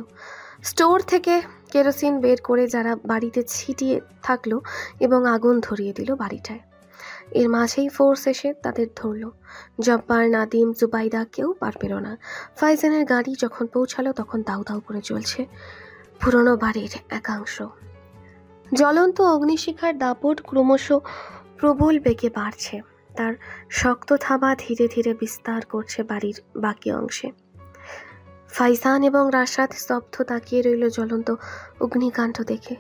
স্টোর থেকে কেরোসিন বের করে যারা বাড়িতে ছিটিয়ে থাকলো এবং আগুন ধরিয়ে দিল বাড়িটায়। এর মাঝেই ফোর্স এসে তাদের ধরল। জব্বার, নাদিম, জুবাইদা কেউ পার পেল না। ফাইজানের গাড়ি যখন পৌঁছালো তখন দাউ দাউ করে জ্বলছে পুরনো বাড়ির একাংশ। জ্বলন্ত অগ্নিশিখার দাপট ক্রমশ প্রবল বেগে বাড়ছে। তার শক্ত থাবা ধীরে ধীরে বিস্তার করছে বাড়ির বাকি অংশে। ফাইজান এবং রাশাদ স্তব্ধ তাকিয়ে রইল জ্বলন্ত অগ্নিকাণ্ড দেখে।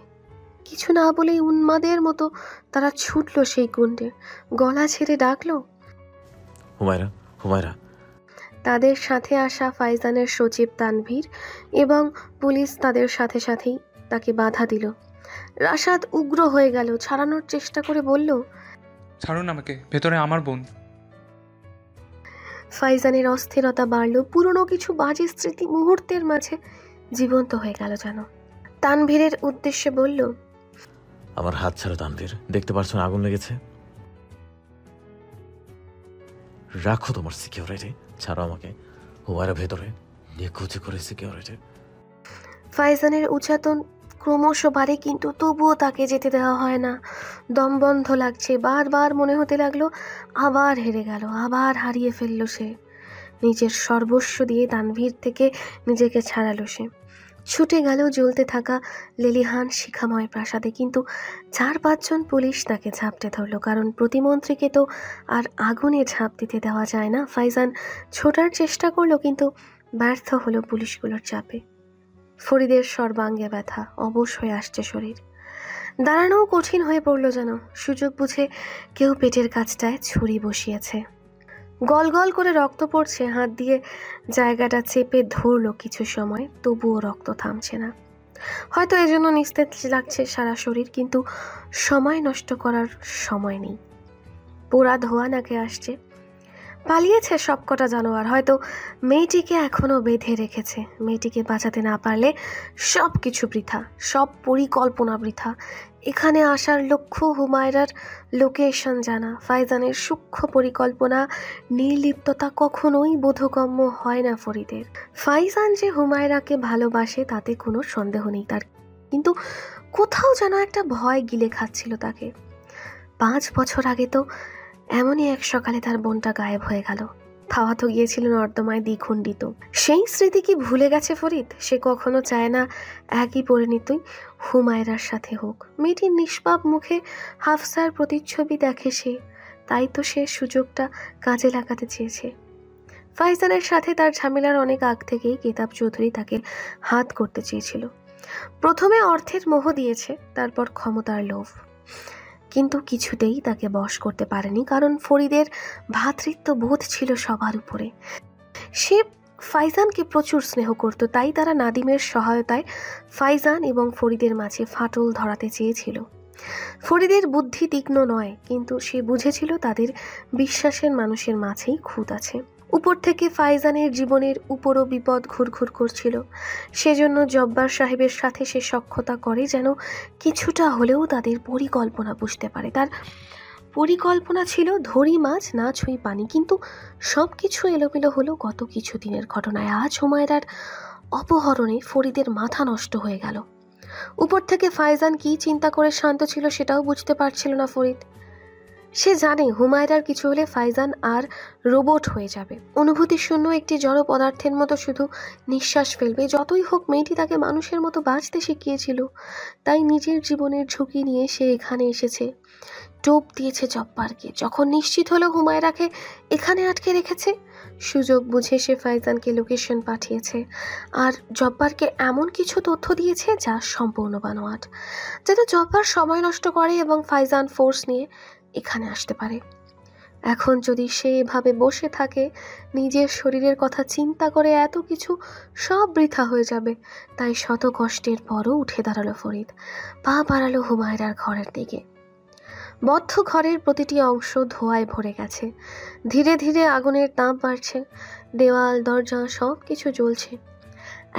কিছু না বলেই উন্মাদের মতো তারা ছুটল সেই কুণ্ডে। গলা ছেড়ে ডাকলো, হুমায়রা, হুমায়রা। তাদের সাথে আসা ফাইজানের সচিব তানভীর এবং পুলিশ তাদের সাথেই তাকে বাধা দিল। রাশাদ উগ্র হয়ে গেল। ছাড়ানোর চেষ্টা করে বলল, ছাড়ুন আমাকে, ভেতরে আমার বোন। ফাইজানের অস্থিরতা বাড়ল। পুরনো কিছু বাজে স্মৃতি মুহূর্তের মাঝে জীবন্ত হয়ে গেল যেন। তানভীরের উদ্দেশ্যে বলল, আমার হাত ছাড়ো তানভীর, দেখতে পারছো না আগুন লেগেছে? রাখো তোমার সিকিউরিটি, ছাড়ো আমাকে। হুমায়রা ভেতরে, নিখুঁত করে সিকিউরিটি। ফাইজানের উচ্চাতন ক্রমশ বাড়ে, কিন্তু তবুও তাকে যেতে দেওয়া হয় না। দম বন্ধ লাগছে। বারবার মনে হতে লাগলো আবার হেরে গেল, আবার হারিয়ে ফেললো সে। নিজের সর্বস্ব দিয়ে তানভীর থেকে নিজেকে ছাড়ালো সে। ছুটে গেল জ্বলতে থাকা লেলিহান শিখাময় প্রাসাদে, কিন্তু 4-5 জন পুলিশ তাকে ঝাপটে ধরল। কারণ প্রতিমন্ত্রীকে তো আর আগুনে ঝাঁপ দিতে দেওয়া যায় না। ফাইজান ছোটার চেষ্টা করলো, কিন্তু ব্যর্থ হলো পুলিশগুলোর চাপে। ফরিদের সর্বাঙ্গে ব্যথা, অবশ হয়ে আসছে শরীর। দাঁড়ানোও কঠিন হয়ে পড়ল যেন। সুযোগ বুঝে কেউ পেটের কাছটায় ছুরি বসিয়েছে। গল গল করে রক্ত পড়ছে। হাত দিয়ে জায়গাটা চেপে ধরল কিছু সময়, তবুও রক্ত থামছে না। হয়তো এজন্য নিস্তেজ লাগছে সারা শরীর, কিন্তু সময় নষ্ট করার সময় নেই। পোড়া ধোয়া নাকে আসছে। পালিয়েছে সবকটা জানোয়ার। হয়তো মেয়েটিকে এখনো বেঁধে রেখেছে। মেয়েটিকে বাঁচাতে না পারলে সব কিছু বৃথা, সব পরিকল্পনা বৃথা। এখানে আসার লক্ষ্য হুমায়রার লোকেশন জানা। ফাইজানের সূক্ষ্ম পরিকল্পনা, নির্লিপ্ততা কখনোই বোধগম্য হয় না ফরিদের। ফাইজান যে হুমায়রাকে ভালোবাসে তাতে কোনো সন্দেহ নেই তার, কিন্তু কোথাও যেন একটা ভয় গিলে খাচ্ছিল তাকে। 5 বছর আগে তো এমনই এক সকালে তার বোনটা গায়েব হয়ে গেল। খাওয়া তো গিয়েছিল নর্দমায় দ্বিখণ্ডিত। সেই স্মৃতি কি ভুলে গেছে ফরিদ? সে কখনো চায় না একই পরিণতি হুমায়রার সাথে হোক। মেয়েটির নিষ্পাপ মুখে হাফসার প্রতিচ্ছবি দেখে সে, তাই তো সে সুযোগটা কাজে লাগাতে চেয়েছে। ফাইজানের সাথে তার ঝামেলার অনেক আগ থেকেই কেতাব চৌধুরী তাকে হাত করতে চেয়েছিল। প্রথমে অর্থের মোহ দিয়েছে, তারপর ক্ষমতার লোভ, কিন্তু কিছুতেই তাকে বশ করতে পারেনি। কারণ ফরিদের ভ্রাতৃত্ব বোধ ছিল সবার উপরে। সে ফাইজানকে প্রচুর স্নেহ করত, তাই তারা নাদিমের সহায়তায় ফাইজান এবং ফরিদের মাঝে ফাটল ধরাতে চেয়েছিল। ফরিদের বুদ্ধি তীক্ষ্ণ নয়, কিন্তু সে বুঝেছিল তাদের বিশ্বাসের মানুষের মাঝেই খুঁত আছে। উপর থেকে ফাইজানের জীবনের উপরও বিপদ ঘুরঘুর করছিল। সেজন্য জব্বার সাহেবের সাথে সে সখ্যতা করে যেন কিছুটা হলেও তাদের পরিকল্পনা বুঝতে পারে। তার পরিকল্পনা ছিল ধরি মাছ না ছুঁই পানি, কিন্তু সব কিছু এলোমেলো হলো গত কিছুদিনের ঘটনায়। আজ হুমায়রার অপহরণে ফরিদের মাথা নষ্ট হয়ে গেল। উপর থেকে ফাইজান কি চিন্তা করে শান্ত ছিল সেটাও বুঝতে পারছিল না ফরিদ। সে জানে হুমায়রার কিছু হলে ফাইজান আর রোবট হয়ে যাবে, অনুভূতি শূন্য একটি জড় পদার্থের মতো শুধু নিঃশ্বাস ফেলবে। যতই হোক মেয়েটি তাকে মানুষের মতো বাঁচতে শিখিয়েছিল, তাই নিজের জীবনের ঝুঁকি নিয়ে সে এখানে এসেছে। টোপ দিয়েছে জব্বারকে। যখন নিশ্চিত হলো হুমায়রাকে এখানে আটকে রেখেছে, সুযোগ বুঝে সে ফাইজানকে লোকেশন পাঠিয়েছে আর জব্বারকে এমন কিছু তথ্য দিয়েছে যা সম্পূর্ণ বানোয়াট, যাতে জব্বার সময় নষ্ট করে এবং ফাইজান ফোর্স নিয়ে এখানে আসতে পারে। এখন যদি সে এভাবে বসে থাকে, নিজের শরীরের কথা চিন্তা করে এত কিছু সব বৃথা হয়ে যাবে। তাই শত কষ্টের পরও উঠে দাঁড়ালো ফরিদ, পা বাড়ালো হুমায়রার ঘরের দিকে। বদ্ধ ঘরের প্রতিটি অংশ ধোঁয়ায় ভরে গেছে। ধীরে ধীরে আগুনের তাপ বাড়ছে, দেওয়াল দরজা সব কিছু জ্বলছে।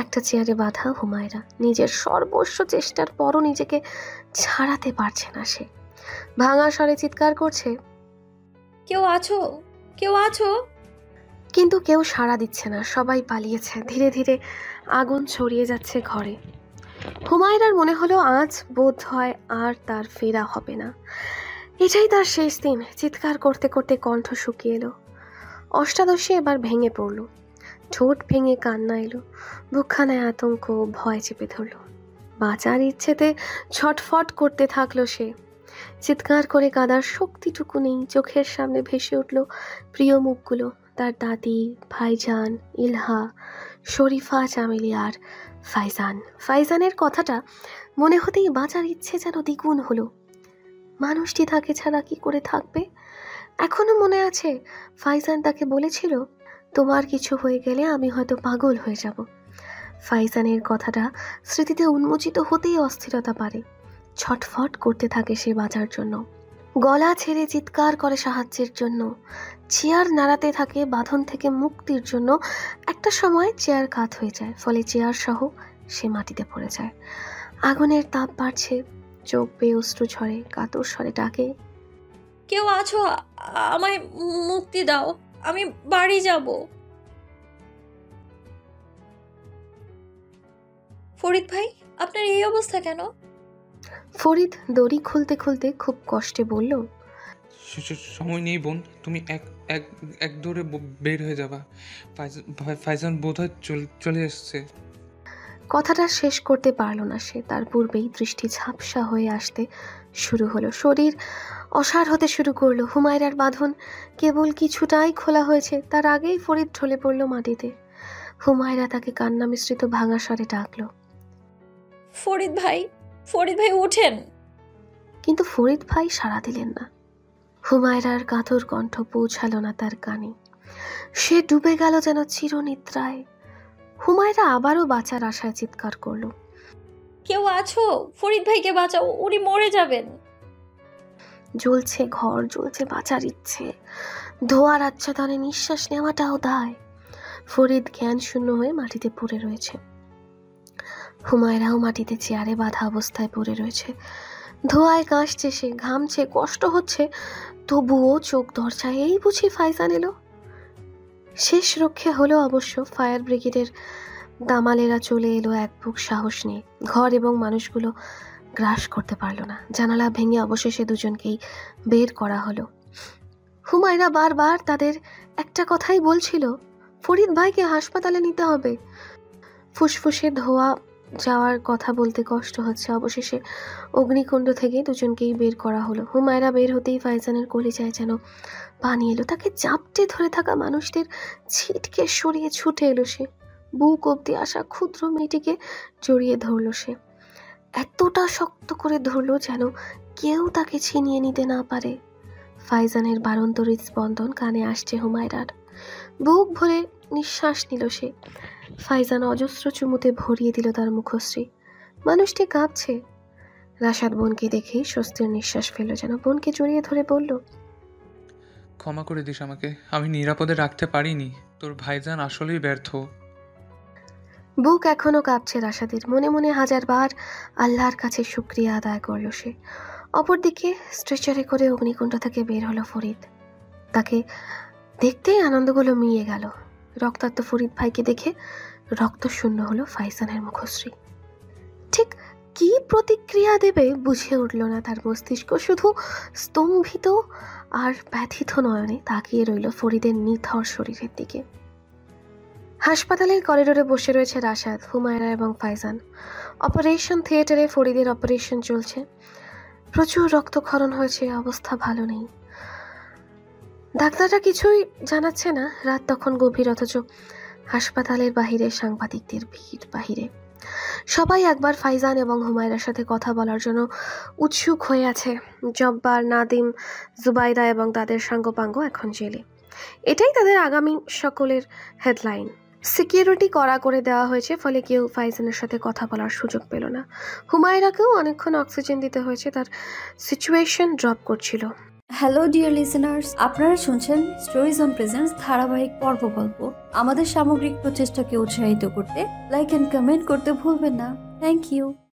একটা চেয়ারে বাঁধা হুমায়রা নিজের সর্বস্ব চেষ্টার পরও নিজেকে ছাড়াতে পারছে না। সে ভাঙা স্বরে চিৎকার করছে, কেউ আছো, কেউ আছো? কিন্তু কেউ সাড়া দিচ্ছে না, সবাই পালিয়েছে। ধীরে ধীরে আগুন ছড়িয়ে যাচ্ছে ঘরে। হুমায়রার মনে হলো আজ বোধ হয় আর তার ফেরা হবে না, এটাই তার শেষ দিন। চিৎকার করতে করতে কণ্ঠ শুকিয়ে এলো, অষ্টাদশী এবার ভেঙে পড়ল, ঠোঁট ভেঙে কান্না এলো, বুকখানায় আতঙ্ক ভয় চেপে ধরল। বাঁচার ইচ্ছেতে ছটফট করতে থাকলো সে। চিৎকার করে কাঁদার শক্তিটুকু নেই। চোখের সামনে ভেসে উঠল প্রিয় মুখগুলো, তার দাদি, ভাইজান, ইলহা, শরীফা, চামেলি আর ফাইজান। ফাইজানের কথাটা মনে হতেই বাঁচার ইচ্ছে যেন দ্বিগুণ হলো। মানুষটি তাকে ছাড়া কি করে থাকবে? এখনো মনে আছে ফাইজান তাকে বলেছিল, তোমার কিছু হয়ে গেলে আমি হয়তো পাগল হয়ে যাব। ফাইজানের কথাটা স্মৃতিতে উন্মোচিত হতেই অস্থিরতা বাড়ে। ছটফট করতে থাকে সে বাঁচার জন্য, গলা ছেড়ে চিৎকার করে সাহায্যের জন্য, চেয়ার নাড়াতে থাকে বাঁধন থেকে মুক্তির জন্য। একটা সময় চেয়ার কাত হয়ে যায়, ফলে চেয়ার সহ সে মাটিতে পড়ে যায়। আগুনের তাপ বাড়ছে, চোখ বেয়ে অশ্রু ঝরে, কাতর স্বরে ডাকে, কেউ আছো? আমায় মুক্তি দাও, আমি বাড়ি যাব। ফরিদ ভাই, আপনার এই অবস্থা কেন? ফরিদ দড়ি খুলতে খুলতে খুব কষ্টে বলল, সময় নেই বোন, তুমি এক এক এক দৌড়ে বের হয়ে যাবা। ফাইজান বোধহয় চলে এসছে। কথাটা শেষ করতে পারল না সে, তার পূর্বেই দৃষ্টি ঝাপসা হয়ে আসতে শুরু হলো, শরীর অসাড় হতে শুরু করলো। হুমায়রার বাঁধন কেবল কিছুটাই খোলা হয়েছে, তার আগেই ফরিদ ঢলে পড়ল মাটিতে। হুমায়রা তাকে কান্না মিশ্রিত ভাঙা স্বরে ডাকলো, ফরিদ ভাই, ফরিদ ভাই উঠেন। কিন্তু ফরিদ ভাই সাড়া দিলেন না। হুমায়রার কাতর কণ্ঠ পৌঁছালো না তার কানে, সে ডুবে গেল যেন চিরনিদ্রায়। হুমায়রা আবারও বাঁচার আশায় চিৎকার করলো, কেউ আছো? ফরিদ ভাইকে বাঁচাও, উনি মরে যাবেন। জ্বলছে ঘর, জ্বলছে বাঁচার ইচ্ছে। ধোয়ার আচ্ছাদনে নিঃশ্বাস নেওয়াটাও দায়। ফরিদ জ্ঞান শূন্য হয়ে মাটিতে পড়ে রয়েছে। হুমায়রাও মাটিতে চেয়ারে বাঁধা অবস্থায় পড়ে রয়েছে। ধোঁয়ায় কাশছে সে, ঘামছে, কষ্ট হচ্ছে, তবুও চোখ দরজায়। এই বুঝি ফাইজান এলো। শেষ রক্ষে হলো অবশ্য। ফায়ার ব্রিগেডের দামালেরা চলে এলো এক বুক সাহস নিয়ে। ঘর এবং মানুষগুলো গ্রাস করতে পারলো না। জানালা ভেঙে অবশেষে দুজনকেই বের করা হলো। হুমায়রা বারবার তাদের একটা কথাই বলছিল, ফরিদ ভাইকে হাসপাতালে নিতে হবে। ফুসফুসে ধোয়া যাওয়ার কথা বলতে কষ্ট হচ্ছে। অবশেষে অগ্নিকুণ্ড থেকে দুজনকেই বের করা হলো। হুমায়রা বের হতেই ফাইজানের কলিজায় যেন পানি এলো। তাকে চাপটে ধরে থাকা মানুষদের ছিটকে সরিয়ে ছুটে এলো সে। বুক অব্দি আসা ক্ষুদ্র মেয়েটিকে জড়িয়ে ধরল সে, এতটা শক্ত করে ধরলো যেন কেউ তাকে ছিনিয়ে নিতে না পারে। ফাইজানের বারন্ত হৃদস্পন্দন কানে আসছে হুমায়রার। বুক ভরে নিঃশ্বাস নিল সে। ফাইজান অজস্র চুমুতে ভরিয়ে দিল তার মুখশ্রী। মানুষটি কাঁপছে। রাশাদ বোনকে দেখেই স্বস্তির নিঃশ্বাস ফেলল, যেন বোনকে জড়িয়ে ধরে বলল, ক্ষমা করে দিস আমাকে, আমি নিরাপদে রাখতে পারিনি। তোর ভাইজান আসলেই ব্যর্থ। বুক এখনো কাঁপছে রাশাদের। মনে মনে হাজারবার আল্লাহর কাছে শুকরিয়া আদায় করল সে। অপরদিকে স্ট্রেচারে করে অগ্নিকুণ্ড থেকে বের হলো ফরিদ। তাকে দেখতেই আনন্দগুলো মিয়ে গেল। রক্তাক্ত ফরিদ ভাইকে দেখে রক্তশূন্য হলো ফাইজানের মুখশ্রী। ঠিক কি প্রতিক্রিয়া দেবে বুঝে উঠল না তার মস্তিষ্ক। শুধু স্তম্ভিত আর ব্যথিত নয়নে তাকিয়ে রইল ফরিদের নিথর শরীরের দিকে। হাসপাতালের করিডোরে বসে রয়েছে রাশাদ, হুমায়রা এবং ফাইজান। অপারেশন থিয়েটারে ফরিদের অপারেশন চলছে। প্রচুর রক্তক্ষরণ হয়েছে, অবস্থা ভালো নেই। ডাক্তাররা কিছুই জানাচ্ছে না। রাত তখন গভীর, অথচ হাসপাতালের বাহিরে সাংবাদিকদের ভিড়। বাহিরে সবাই একবার ফাইজান এবং হুমায়রার সাথে কথা বলার জন্য উৎসুক হয়ে আছে। জব্বার, নাদিম, জুবাইদা এবং তাদের সাঙ্গপাঙ্গ এখন জেলে। এটাই তাদের আগামী সকলের হেডলাইন। সিকিউরিটি কড়া করে দেওয়া হয়েছে, ফলে কেউ ফাইজানের সাথে কথা বলার সুযোগ পেল না। হুমায়রাকেও অনেকক্ষণ অক্সিজেন দিতে হয়েছে, তার সিচুয়েশন ড্রপ করছিল। হ্যালো ডিয়ার লিসেনার্স, আপনারা শুনছেন স্টোরিজ অন প্রেজেন্স ধারাবাহিক পর্ব গল্প। আমাদের সামগ্রিক প্রচেষ্টাকে উৎসাহিত করতে লাইক এন্ড কমেন্ট করতে ভুলবেন না। Thank you.